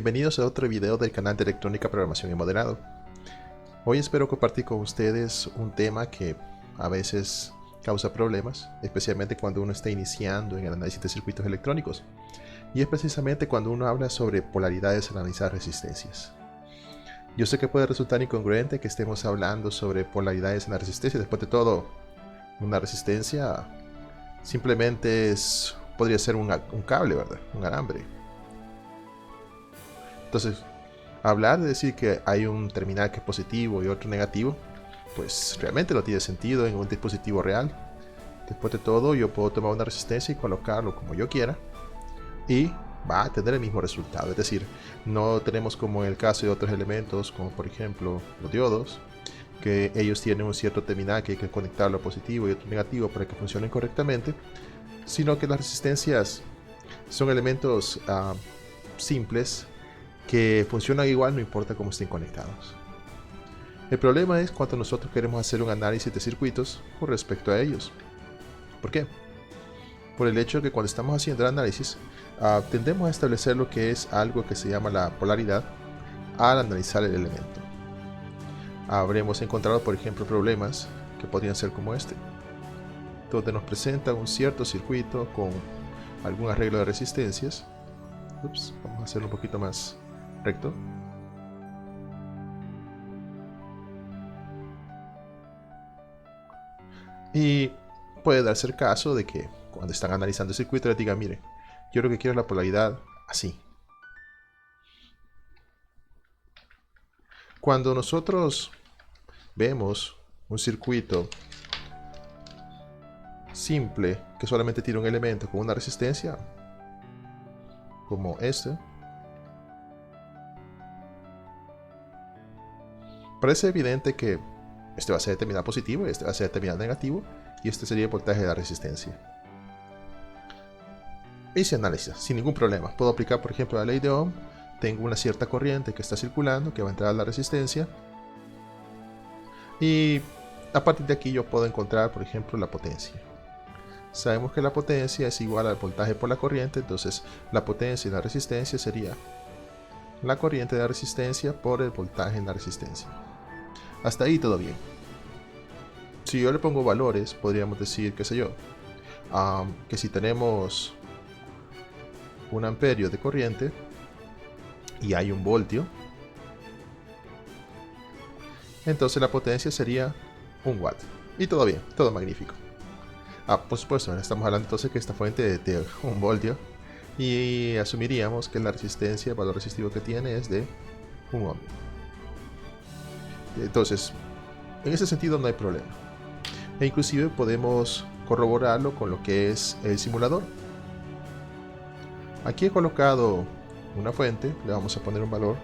Bienvenidos a otro video del canal de Electrónica, Programación y Modelado. Hoy espero compartir con ustedes un tema que a veces causa problemas, especialmente cuando uno está iniciando en el análisis de circuitos electrónicos. Y es precisamente cuando uno habla sobre polaridades al analizar resistencias. Yo sé que puede resultar incongruente que estemos hablando sobre polaridades en la resistencia. Después de todo, una resistencia simplemente podría ser un cable, ¿verdad? Un alambre. Entonces, hablar de decir que hay un terminal que es positivo y otro negativo, pues realmente no tiene sentido en un dispositivo real. Después de todo, yo puedo tomar una resistencia y colocarlo como yo quiera y va a tener el mismo resultado. Es decir, no tenemos como en el caso de otros elementos, como por ejemplo los diodos, que ellos tienen un cierto terminal que hay que conectarlo a positivo y otro negativo para que funcionen correctamente, sino que las resistencias son elementos simples que funcionan igual no importa cómo estén conectados. El problema es cuando nosotros queremos hacer un análisis de circuitos con respecto a ellos. ¿Por qué? Por el hecho de que cuando estamos haciendo el análisis tendemos a establecer lo que es algo que se llama la polaridad al analizar el elemento. Habremos encontrado, por ejemplo, problemas que podrían ser como este, donde nos presenta un cierto circuito con algún arreglo de resistencias. Vamos a hacerlo un poquito más recto. Y puede darse el caso de que cuando están analizando el circuito les digan, mire, yo lo que quiero es la polaridad así. Cuando nosotros vemos un circuito simple que solamente tiene un elemento con una resistencia, como este, parece evidente que este va a ser el terminal positivo y este va a ser el terminal negativo, y este sería el voltaje de la resistencia. Hice análisis sin ningún problema. Puedo aplicar, por ejemplo, la ley de Ohm. Tengo una cierta corriente que está circulando, que va a entrar a la resistencia, y a partir de aquí yo puedo encontrar, por ejemplo, la potencia. Sabemos que la potencia es igual al voltaje por la corriente, entonces la potencia y la resistencia sería la corriente de la resistencia por el voltaje en la resistencia. Hasta ahí todo bien. Si yo le pongo valores, podríamos decir, qué sé yo, que si tenemos un amperio de corriente y hay un voltio, entonces la potencia sería 1 watt. Y todo bien, todo magnífico. Por supuesto, estamos hablando entonces que esta fuente de 1 voltio, y asumiríamos que la resistencia, el valor resistivo que tiene es de 1 ohm. Entonces, en ese sentido no hay problema. E inclusive podemos corroborarlo con lo que es el simulador. Aquí he colocado una fuente, le vamos a poner un valor,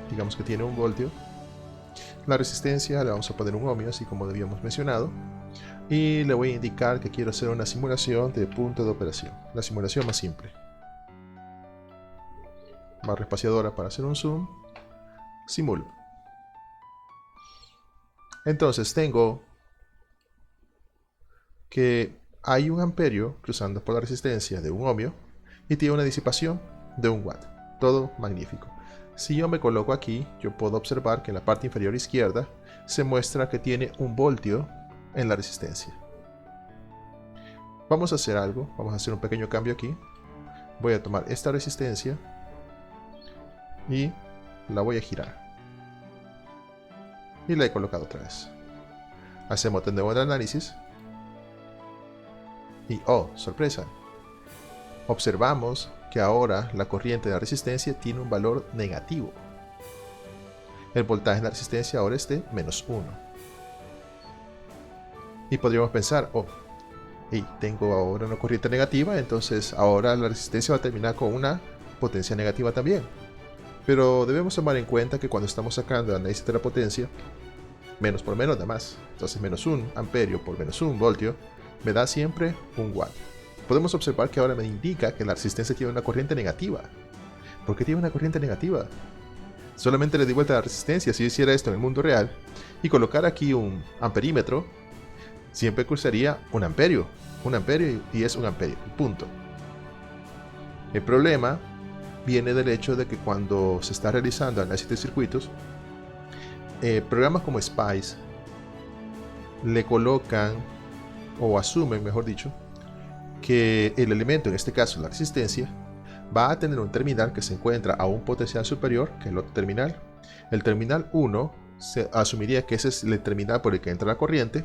digamos que tiene 1 voltio. La resistencia le vamos a poner 1 ohmio, así como habíamos mencionado. Y le voy a indicar que quiero hacer una simulación de punto de operación, la simulación más simple. Barra espaciadora para hacer un zoom. Simulo. Entonces tengo que hay un amperio cruzando por la resistencia de 1 ohmio y tiene una disipación de 1 watt. Todo magnífico. Si yo me coloco aquí, yo puedo observar que en la parte inferior izquierda se muestra que tiene 1 voltio en la resistencia. Vamos a hacer algo, vamos a hacer un pequeño cambio aquí. Voy a tomar esta resistencia y la voy a girar. Y la he colocado otra vez. Hacemos de nuevo el análisis. Y oh, sorpresa. Observamos que ahora la corriente de la resistencia tiene un valor negativo. El voltaje de la resistencia ahora es de -1. Y podríamos pensar, oh, tengo ahora una corriente negativa, entonces ahora la resistencia va a terminar con una potencia negativa también. Pero debemos tomar en cuenta que cuando estamos sacando el análisis de la potencia, menos por menos da más. Entonces -1 amperio por -1 voltio me da siempre 1 watt. Podemos observar que ahora me indica que la resistencia tiene una corriente negativa. ¿Por qué tiene una corriente negativa? Solamente le di vuelta a la resistencia. Si yo hiciera esto en el mundo real y colocar aquí un amperímetro, siempre cruzaría 1 amperio y es 1 amperio, punto. El problema viene del hecho de que cuando se está realizando análisis de circuitos, programas como SPICE le colocan, o asumen, mejor dicho, que el elemento, en este caso la resistencia, va a tener un terminal que se encuentra a un potencial superior que el otro terminal. El terminal 1 se asumiría que ese es el terminal por el que entra la corriente,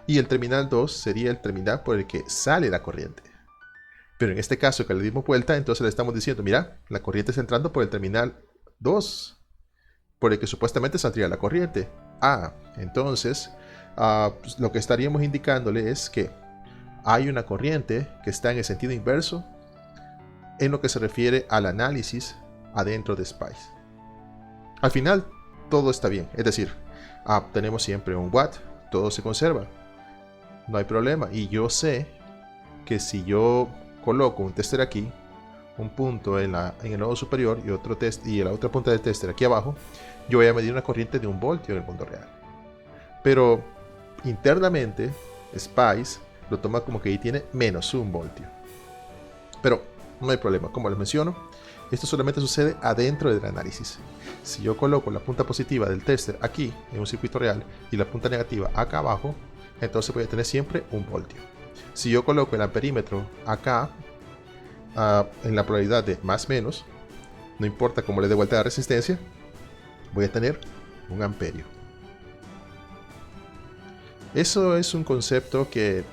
y el terminal 2 sería el terminal por el que sale la corriente. Pero en este caso que le dimos vuelta, entonces le estamos diciendo, mira, la corriente está entrando por el terminal 2, por el que supuestamente saldría la corriente. Entonces pues lo que estaríamos indicándole es que hay una corriente que está en el sentido inverso en lo que se refiere al análisis adentro de SPICE. Al final, todo está bien, es decir, tenemos siempre un watt, todo se conserva, no hay problema. Y yo sé que si yo coloco un tester aquí, un punto en el nodo superior y otro y la otra punta del tester aquí abajo, yo voy a medir una corriente de 1 voltio en el mundo real. Pero internamente, SPICE lo toma como que ahí tiene menos 1 voltio. Pero no hay problema, como les menciono, esto solamente sucede adentro del análisis. Si yo coloco la punta positiva del tester aquí en un circuito real y la punta negativa acá abajo, entonces voy a tener siempre 1 voltio. Si yo coloco el amperímetro acá en la polaridad de más menos, no importa cómo le dé vuelta la resistencia, voy a tener 1 amperio. Eso es un concepto que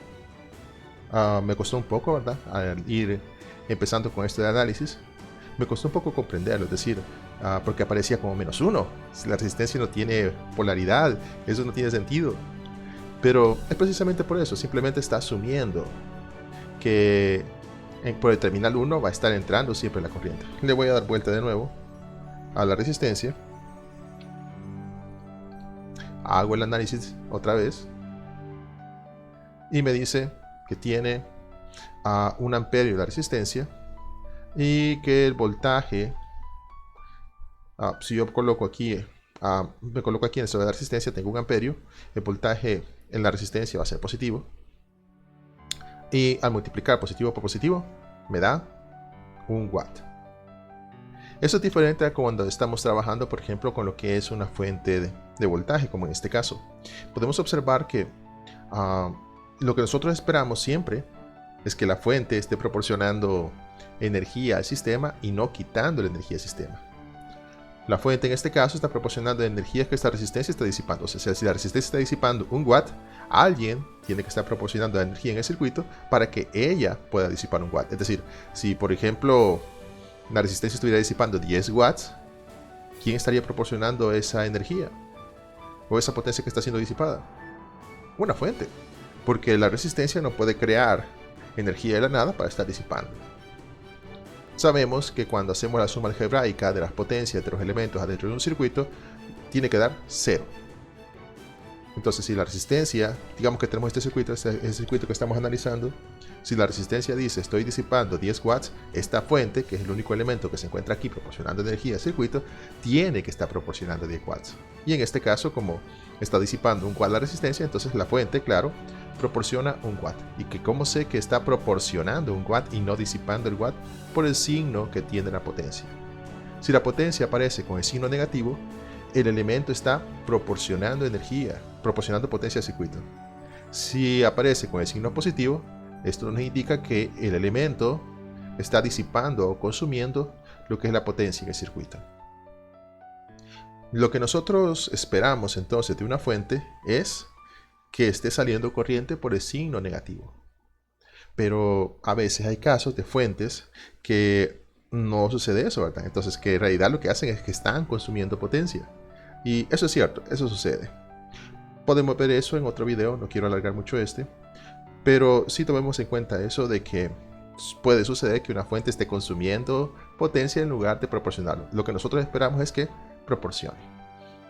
me costó un poco, ¿verdad? Al ir empezando con este análisis, me costó un poco comprenderlo, es decir, porque aparecía como -1. Si la resistencia no tiene polaridad, eso no tiene sentido. Pero es precisamente por eso, simplemente está asumiendo que por el terminal 1 va a estar entrando siempre la corriente. Le voy a dar vuelta de nuevo a la resistencia. Hago el análisis otra vez. Y me dice que tiene 1 amperio la resistencia. Y que el voltaje, si yo coloco aquí, me coloco aquí en el sobre de la resistencia, tengo 1 amperio. El voltaje en la resistencia va a ser positivo. Y al multiplicar positivo por positivo, me da 1 watt. Eso es diferente a cuando estamos trabajando, por ejemplo, con lo que es una fuente de voltaje, como en este caso. Podemos observar que lo que nosotros esperamos siempre es que la fuente esté proporcionando energía al sistema y no quitando la energía al sistema. La fuente en este caso está proporcionando energía que esta resistencia está disipando. O sea, si la resistencia está disipando 1 watt, alguien tiene que estar proporcionando la energía en el circuito para que ella pueda disipar 1 watt. Es decir, si por ejemplo la resistencia estuviera disipando 10 watts, ¿quién estaría proporcionando esa energía? O esa potencia que está siendo disipada. Una fuente. Porque la resistencia no puede crear energía de la nada para estar disipando. Sabemos que cuando hacemos la suma algebraica de las potencias de los elementos adentro de un circuito, tiene que dar 0. Entonces, si la resistencia, digamos que tenemos este circuito, el circuito que estamos analizando, si la resistencia dice estoy disipando 10 watts, esta fuente, que es el único elemento que se encuentra aquí proporcionando energía al circuito, tiene que estar proporcionando 10 watts. Y en este caso, como está disipando 1 watt la resistencia, entonces la fuente, claro, proporciona 1 watt. ¿Y que cómo sé que está proporcionando 1 watt y no disipando el watt? Por el signo que tiene la potencia. Si la potencia aparece con el signo negativo, el elemento está proporcionando energía, proporcionando potencia al circuito. Si aparece con el signo positivo, esto nos indica que el elemento está disipando o consumiendo lo que es la potencia en el circuito. Lo que nosotros esperamos entonces de una fuente es que esté saliendo corriente por el signo negativo. Pero a veces hay casos de fuentes que no sucede eso, ¿verdad? Entonces, que en realidad lo que hacen es que están consumiendo potencia. Y eso es cierto, eso sucede. Podemos ver eso en otro video, no quiero alargar mucho este. Pero sí tomemos en cuenta eso de que puede suceder que una fuente esté consumiendo potencia en lugar de proporcionarlo. Lo que nosotros esperamos es que proporcione.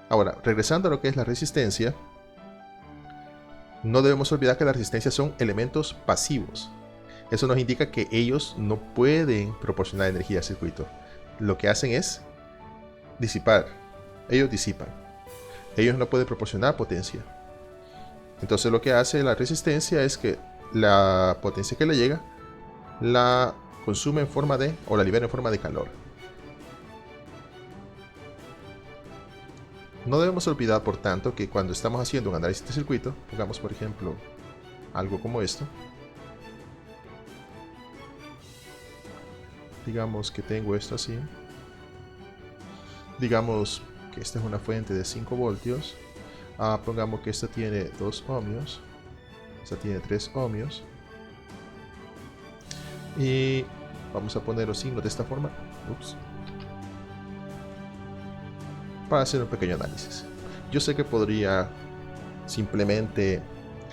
Ahora, regresando a lo que es la resistencia, no debemos olvidar que las resistencias son elementos pasivos. Eso nos indica que ellos no pueden proporcionar energía al circuito. Lo que hacen es disipar. Ellos disipan. Ellos no pueden proporcionar potencia. Entonces lo que hace la resistencia es que la potencia que le llega la consume en forma de, o la libera en forma de calor. No debemos olvidar, por tanto, que cuando estamos haciendo un análisis de circuito, pongamos por ejemplo algo como esto. Digamos que tengo esto así. Digamos que esta es una fuente de 5 voltios. Pongamos que esta tiene 2 ohmios. Esta tiene 3 ohmios. Y vamos a poner los signos de esta forma. Ups. Para hacer un pequeño análisis. Yo sé que podría simplemente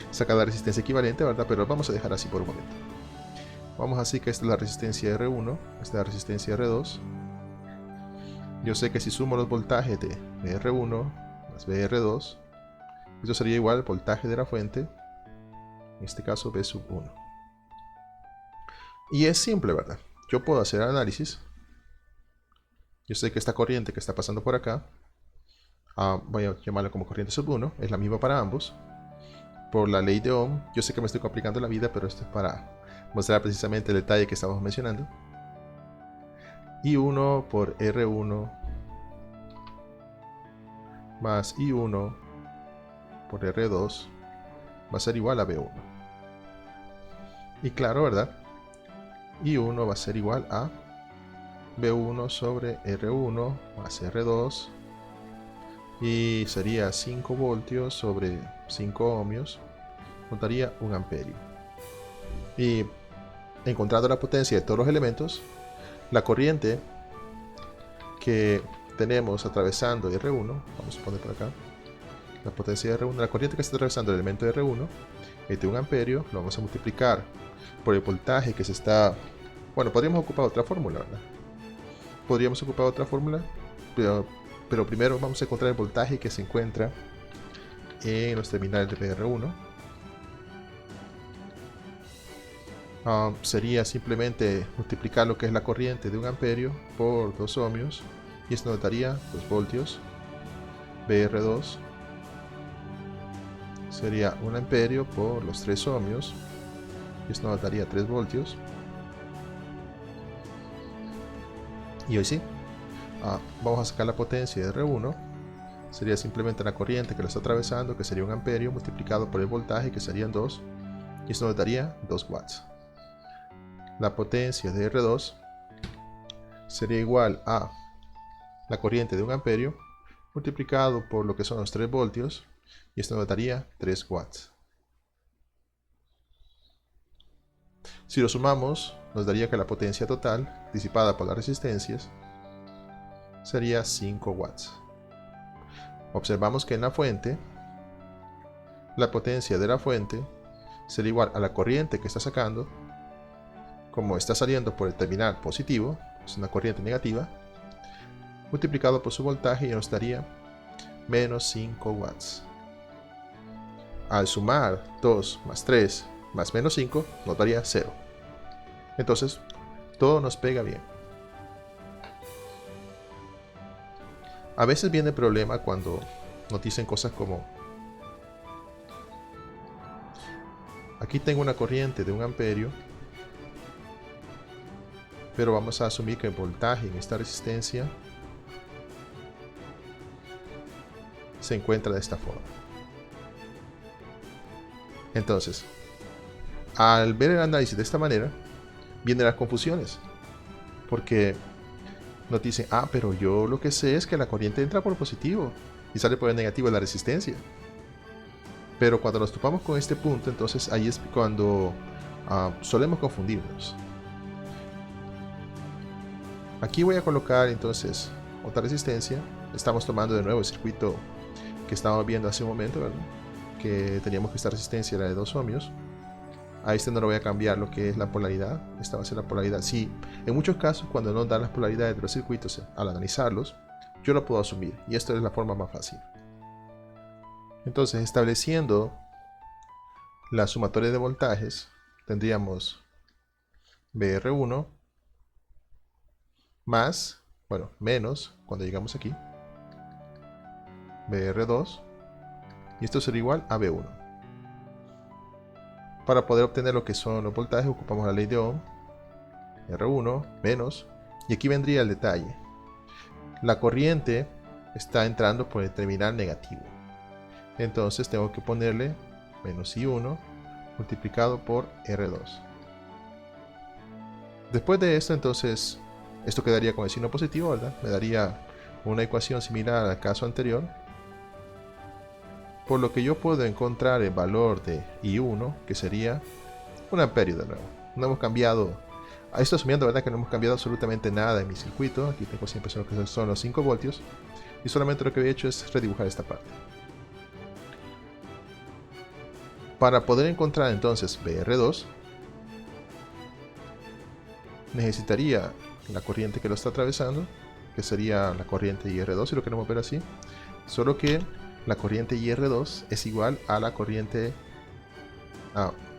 sacar la resistencia equivalente, ¿verdad? Pero vamos a dejar así por un momento. Vamos a decir que esta es la resistencia R1, esta es la resistencia R2. Yo sé que si sumo los voltajes de BR1 más BR2, esto sería igual al voltaje de la fuente, en este caso B sub 1. Y es simple, ¿verdad? Yo puedo hacer el análisis. Yo sé que esta corriente que está pasando por acá, voy a llamarla como corriente sub 1, es la misma para ambos. Por la ley de Ohm, yo sé que me estoy complicando la vida, pero esto es para mostrar precisamente el detalle que estamos mencionando. I1 por R1 más I1 por R2 va a ser igual a B1. Y claro, ¿verdad? I1 va a ser igual a B1 sobre R1 más R2 y sería 5 voltios sobre 5 ohmios, nos daría 1 amperio. Y encontrando la potencia de todos los elementos, la corriente que tenemos atravesando R1, vamos a poner por acá, la potencia de R1, la corriente que está atravesando el elemento de R1 es de 1 amperio, lo vamos a multiplicar por el voltaje que se está... Bueno, podríamos ocupar otra fórmula, ¿verdad? Podríamos ocupar otra fórmula, pero primero vamos a encontrar el voltaje que se encuentra en los terminales de PR1. Sería simplemente multiplicar lo que es la corriente de 1 amperio por 2 ohmios y esto nos daría 2 voltios. BR2 sería 1 amperio por los 3 ohmios y esto nos daría 3 voltios. Y hoy sí, vamos a sacar la potencia de R1, sería simplemente la corriente que lo está atravesando, que sería 1 amperio multiplicado por el voltaje, que serían 2, y esto nos daría 2 watts. La potencia de R2 sería igual a la corriente de 1 amperio multiplicado por lo que son los 3 voltios, y esto nos daría 3 watts. Si lo sumamos, nos daría que la potencia total disipada por las resistencias sería 5 watts. Observamos que en la fuente, la potencia de la fuente sería igual a la corriente que está sacando, como está saliendo por el terminal positivo, es una corriente negativa, multiplicado por su voltaje y nos daría menos 5 watts. Al sumar 2 más 3 más menos 5 nos daría 0. Entonces, todo nos pega bien. A veces viene el problema cuando nos dicen cosas como: aquí tengo una corriente de 1 amperio, pero vamos a asumir que el voltaje en esta resistencia se encuentra de esta forma. Entonces, al ver el análisis de esta manera, vienen las confusiones, porque nos dicen: pero yo lo que sé es que la corriente entra por positivo y sale por el negativo de la resistencia. Pero cuando nos topamos con este punto, entonces ahí es cuando solemos confundirnos. Aquí voy a colocar entonces otra resistencia. Estamos tomando de nuevo el circuito que estábamos viendo hace un momento, ¿verdad? Que teníamos que esta resistencia era de 2 ohmios. A este no lo voy a cambiar lo que es la polaridad. Esta va a ser la polaridad. Sí, en muchos casos cuando no dan las polaridades de los circuitos al analizarlos, yo lo puedo asumir. Y esta es la forma más fácil. Entonces, estableciendo la sumatoria de voltajes, tendríamos BR1 más, menos, cuando llegamos aquí, BR2, y esto sería igual a B1. Para poder obtener lo que son los voltajes ocupamos la ley de Ohm, R1 menos, y aquí vendría el detalle. La corriente está entrando por el terminal negativo. Entonces tengo que ponerle menos I1 multiplicado por R2. Después de esto, entonces, esto quedaría con el signo positivo, ¿verdad? Me daría una ecuación similar al caso anterior. Por lo que yo puedo encontrar el valor de I1, que sería 1 amperio de nuevo. No hemos cambiado, a esto asumiendo, ¿verdad?, que no hemos cambiado absolutamente nada en mi circuito. Aquí tengo siempre lo que son los 5 voltios. Y solamente lo que he hecho es redibujar esta parte. Para poder encontrar entonces BR2, necesitaría la corriente que lo está atravesando, que sería la corriente IR2, si lo queremos ver así. Solo que la corriente IR2 es igual a la corriente...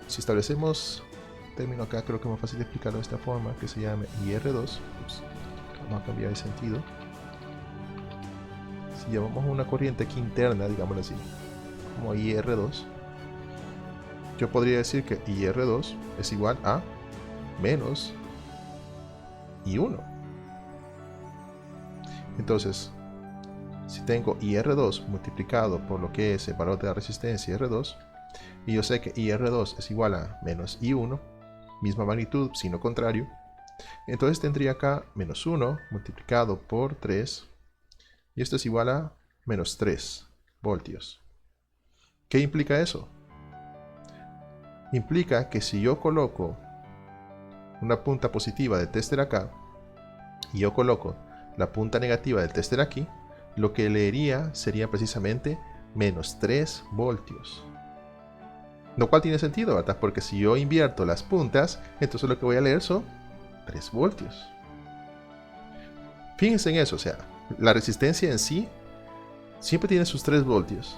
si establecemos término acá, creo que es más fácil de explicarlo de esta forma, que se llame IR2. Ups, vamos a cambiar el sentido. Si llevamos una corriente aquí interna, digámoslo así, como IR2, yo podría decir que IR2 es igual a menos I1. Entonces, si tengo IR2 multiplicado por lo que es el valor de la resistencia R2, y yo sé que IR2 es igual a menos I1, misma magnitud, signo contrario, entonces tendría acá menos 1 multiplicado por 3, y esto es igual a menos 3 voltios. ¿Qué implica eso? Implica que si yo coloco una punta positiva del tester acá, y yo coloco la punta negativa del tester aquí, lo que leería sería precisamente menos 3 voltios. Lo cual tiene sentido, ¿verdad? Porque si yo invierto las puntas, entonces lo que voy a leer son 3 voltios. Fíjense en eso, o sea, la resistencia en sí siempre tiene sus 3 voltios.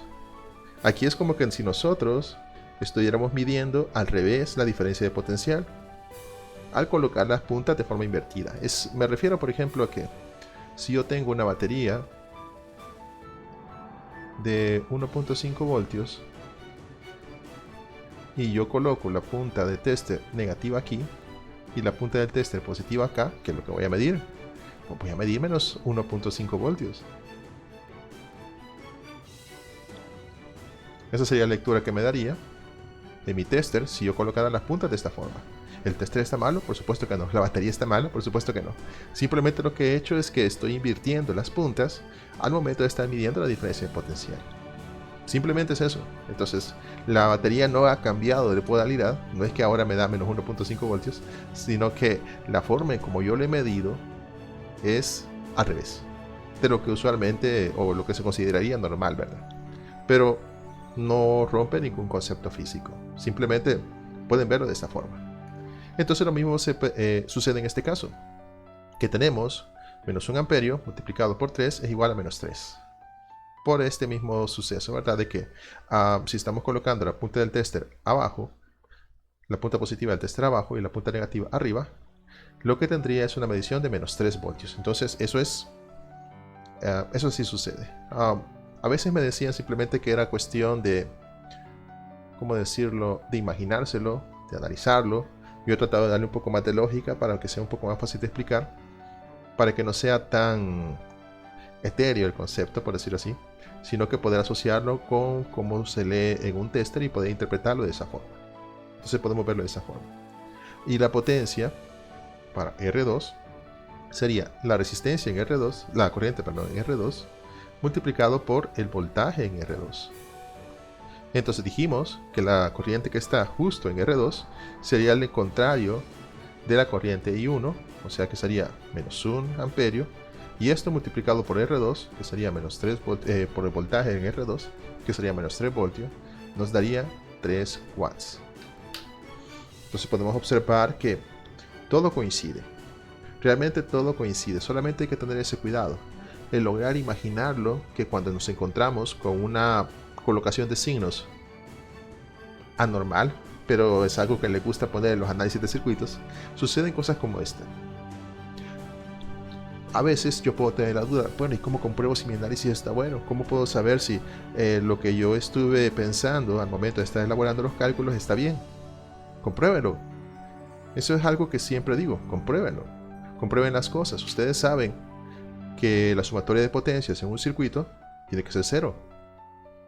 Aquí es como que si nosotros estuviéramos midiendo al revés la diferencia de potencial al colocar las puntas de forma invertida. Me refiero, por ejemplo, a que si yo tengo una batería de 1.5 voltios y yo coloco la punta de tester negativa aquí y la punta del tester positiva acá, que es lo que voy a medir, pues voy a medir menos 1.5 voltios. Esa sería la lectura que me daría de mi tester si yo colocara las puntas de esta forma. ¿El tester está malo? Por supuesto que no. ¿La batería está mala? Por supuesto que no. Simplemente lo que he hecho es que estoy invirtiendo las puntas al momento de estar midiendo la diferencia de potencial. Simplemente es eso. Entonces, la batería no ha cambiado de modalidad. No es que ahora me da menos 1.5 voltios, sino que la forma en como yo lo he medido es al revés de lo que usualmente o lo que se consideraría normal, ¿verdad? Pero no rompe ningún concepto físico. Simplemente pueden verlo de esta forma. Entonces lo mismo sucede en este caso, que tenemos menos 1 amperio multiplicado por 3 es igual a menos 3. Por este mismo suceso, ¿verdad? De que si estamos colocando la punta del tester abajo, la punta positiva del tester abajo y la punta negativa arriba, lo que tendría es una medición de menos 3 voltios. Entonces eso sí sucede. A veces me decían simplemente que era cuestión de, ¿cómo decirlo?, de imaginárselo, de analizarlo. Yo he tratado de darle un poco más de lógica para que sea un poco más fácil de explicar, para que no sea tan etéreo el concepto, por decirlo así, sino que poder asociarlo con cómo se lee en un tester y poder interpretarlo de esa forma. Entonces podemos verlo de esa forma. Y la potencia para R2 sería la resistencia en R2, la corriente, perdón, en R2, multiplicado por el voltaje en R2. Entonces dijimos que la corriente que está justo en R2 sería el contrario de la corriente I1, o sea que sería menos 1 amperio, y esto multiplicado por R2, que sería menos 3 por el voltaje en R2, que sería menos 3 voltios, nos daría 3 watts. Entonces podemos observar que todo coincide. Realmente todo coincide, solamente hay que tener ese cuidado, el lograr imaginarlo, que cuando nos encontramos con una colocación de signos anormal, pero es algo que le gusta poner en los análisis de circuitos, suceden cosas como esta. A veces yo puedo tener la duda, bueno, ¿y cómo compruebo si mi análisis está bueno? ¿Cómo puedo saber si lo que yo estuve pensando al momento de estar elaborando los cálculos está bien? Compruébenlo. Eso es algo que siempre digo, compruébenlo. Comprueben las cosas. Ustedes saben que la sumatoria de potencias en un circuito tiene que ser cero.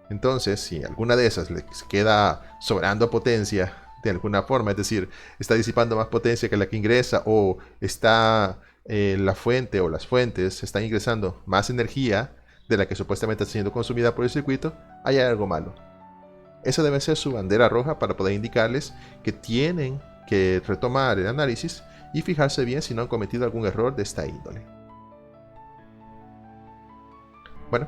Entonces, si alguna de esas le queda sobrando potencia de alguna forma, es decir, está disipando más potencia que la que ingresa, o está la fuente o las fuentes están ingresando más energía de la que supuestamente está siendo consumida por el circuito, hay algo malo. Esa debe ser su bandera roja para poder indicarles que tienen que retomar el análisis y fijarse bien si no han cometido algún error de esta índole. Bueno,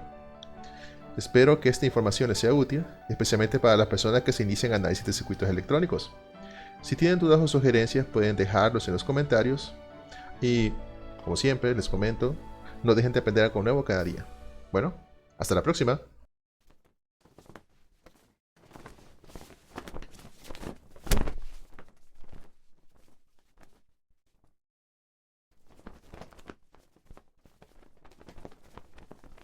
espero que esta información les sea útil, especialmente para las personas que se inician análisis de circuitos electrónicos. Si tienen dudas o sugerencias, pueden dejarlos en los comentarios. Y, como siempre, les comento, no dejen de aprender algo nuevo cada día. Bueno, hasta la próxima.